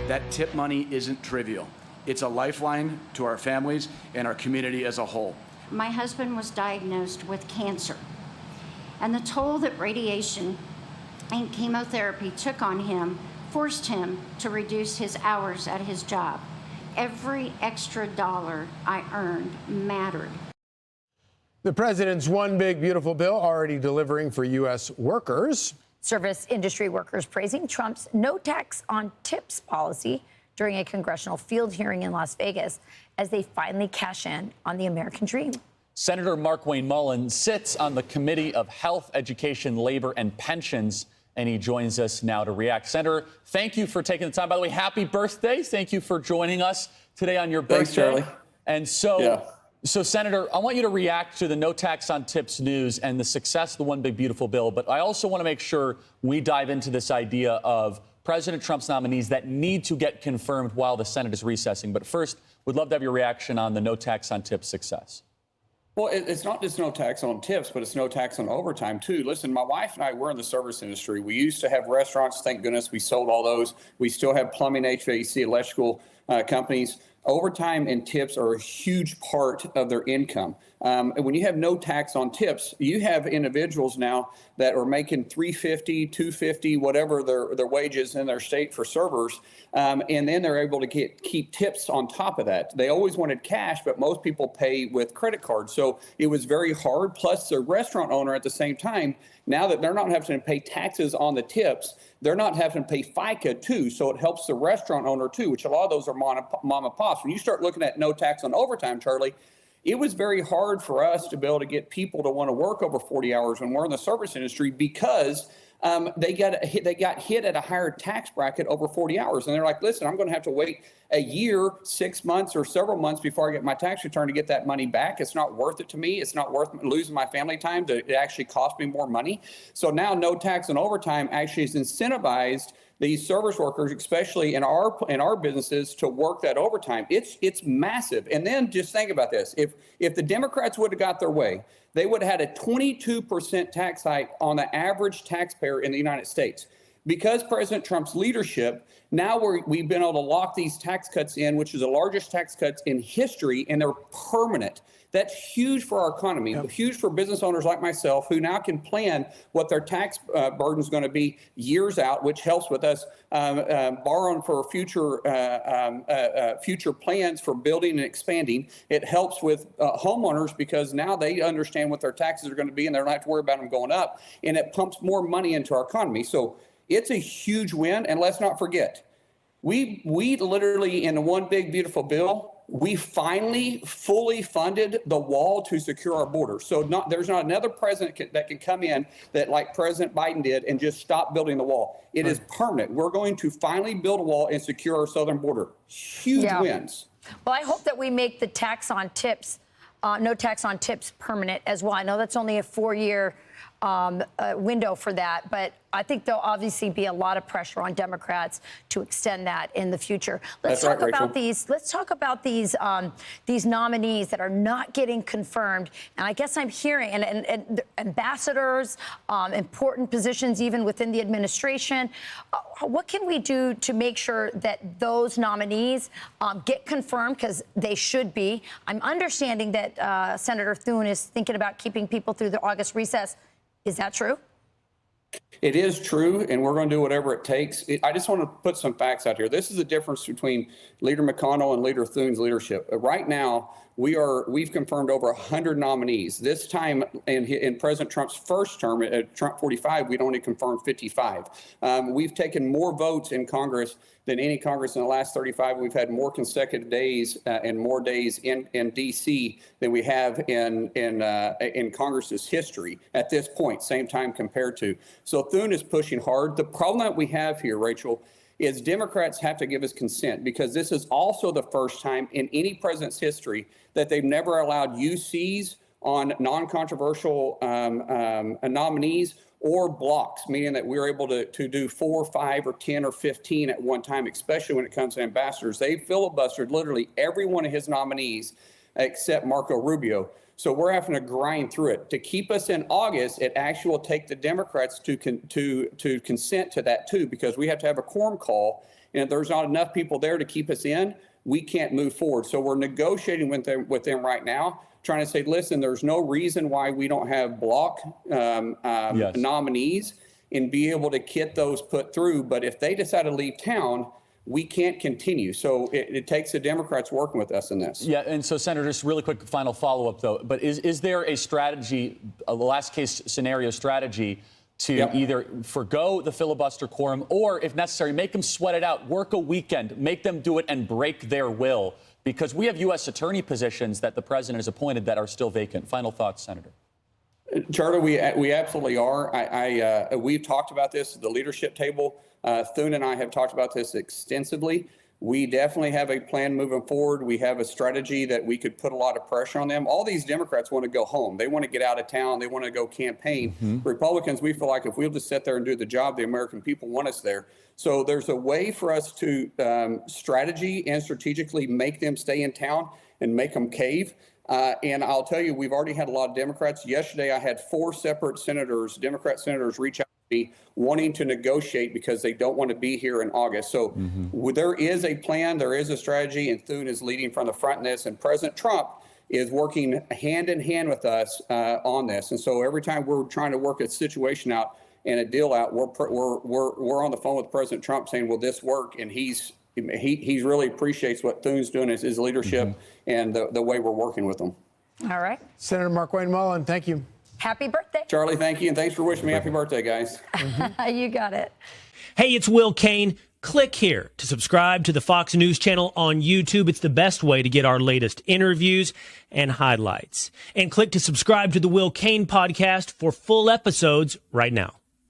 that tip money isn't trivial. It's a lifeline to our families and our community as a whole. My husband was diagnosed with cancer, and the toll that radiation and chemotherapy took on him forced him to reduce his hours at his job. Every extra dollar I earned mattered. The president's one big beautiful bill already delivering for U.S. workers. Service industry workers praising Trump's no tax on tips policy during a congressional field hearing in Las Vegas as they finally cash in on the American dream. Senator Markwayne Mullin sits on the Committee of Health, Education, Labor, and Pensions, and he joins us now to react. Senator, thank you for taking the time. By the way, happy birthday. Thank you for joining us today on your birthday. Thanks, Charlie. And so, Senator, I want you to react to the no tax on tips news and the success of the one big beautiful bill. But I also want to make sure we dive into this idea of President Trump's nominees that need to get confirmed while the Senate is recessing. But first, we'd love to have your reaction on the no tax on tips success. Well, it's not just no tax on tips, but it's no tax on overtime, too. Listen, my wife and I, we're in the service industry. We used to have restaurants. Thank goodness we sold all those. We still have plumbing, HVAC, electrical companies. Overtime and tips are a huge part of their income. And when you have no tax on tips, you have individuals now that are making $350, $250, whatever their wages in their state for servers, and then they're able to keep tips on top of that. They always wanted cash, but most people pay with credit cards. So it was very hard. Plus, the restaurant owner at the same time, now that they're not having to pay taxes on the tips, they're not having to pay FICA too. So it helps the restaurant owner too, which a lot of those are mom and pops. When you start looking at no tax on overtime, Charlie, it was very hard for us to be able to get people to want to work over 40 hours when we're in the service industry because they got hit at a higher tax bracket over 40 hours. And they're like, listen, I'm going to have to wait a year, 6 months or several months before I get my tax return to get that money back. It's not worth it to me. It's not worth losing my family time to it actually cost me more money. So now no tax on overtime actually has incentivized these service workers, especially in our businesses, to work that overtime. It's massive. And then just think about this. If the Democrats would have got their way, they would have had a 22% tax hike on the average taxpayer in the United States. Because President Trump's leadership, now we've been able to lock these tax cuts in, which is the largest tax cuts in history, and they're permanent. That's huge for our economy, huge for business owners like myself, who now can plan what their tax burden is going to be years out, which helps with us borrowing for future plans for building and expanding. It helps with homeowners because now they understand what their taxes are going to be and they don't have to worry about them going up. And it pumps more money into our economy. So it's a huge win. And let's not forget, we literally, in the one big beautiful bill, we finally fully funded the wall to secure our border. So there's not another president that can come in that, like President Biden did, and just stop building the wall. It is permanent. We're going to finally build a wall and secure our southern border. Huge wins. Well, I hope that we make the tax on tips, no tax on tips, permanent as well. I know that's only a 4-year window for that, but I think there'll obviously be a lot of pressure on Democrats to extend that in the future. Let's talk about these nominees that are not getting confirmed. And I guess I'm hearing and ambassadors, important positions even within the administration. What can we do to make sure that those nominees get confirmed? Because they should be. I'm understanding that Senator Thune is thinking about keeping people through the August recess. Is that true? It is true, and we're going to do whatever it takes. I just want to put some facts out here. This is the difference between Leader McConnell and Leader Thune's leadership. Right now, we've confirmed over 100 nominees. This time in President Trump's first term, at Trump 45, we'd only confirmed 55. We've taken more votes in Congress than any Congress in the last 35. We've had more consecutive days and more days in D.C. than we have in Congress's history at this point, same time compared to. So Thune is pushing hard. The problem that we have here, Rachel, is Democrats have to give us consent because this is also the first time in any president's history that they've never allowed UCs on non-controversial nominees or blocks, meaning that we're able to do 4, 5, or 10, or 15 at one time, especially when it comes to ambassadors. They filibustered literally every one of his nominees except Marco Rubio. So we're having to grind through it. To keep us in August, it actually will take the Democrats to consent to that too, because we have to have a quorum call. And if there's not enough people there to keep us in, we can't move forward. So we're negotiating with them right now, trying to say, listen, there's no reason why we don't have block Yes. nominees and be able to get those put through. But if they decide to leave town, we can't continue. So it takes the Democrats working with us in this. Yeah, and so, Senator, just really quick final follow-up, though. But is there a strategy, a last-case scenario strategy, to Yep. either forgo the filibuster quorum or, if necessary, make them sweat it out, work a weekend, make them do it and break their will? Because we have U.S. attorney positions that the president has appointed that are still vacant. Final thoughts, Senator. Charlie, we absolutely are. We've talked about this at the leadership table. Thune and I have talked about this extensively. We definitely have a plan moving forward. We have a strategy that we could put a lot of pressure on them. All these Democrats want to go home. They want to get out of town. They want to go campaign. Republicans, we feel like if we'll just sit there and do the job, the American people want us there. So there's a way for us to strategy and strategically make them stay in town and make them cave. And I'll tell you, we've already had a lot of Democrats. Yesterday, I had 4 separate senators, Democrat senators, reach out to me wanting to negotiate because they don't want to be here in August. So there is a plan, there is a strategy, and Thune is leading from the front in this. And President Trump is working hand in hand with us on this. And so every time we're trying to work a situation out and a deal out, we're on the phone with President Trump saying, will this work? And he really appreciates what Thune's doing as his leadership and the way we're working with them. All right. Senator Markwayne Mullin, thank you. Happy birthday. Charlie, thank you. And thanks for wishing me happy birthday, guys. You got it. Hey, it's Will Cain. Click here to subscribe to the Fox News channel on YouTube. It's the best way to get our latest interviews and highlights. And click to subscribe to the Will Cain podcast for full episodes right now.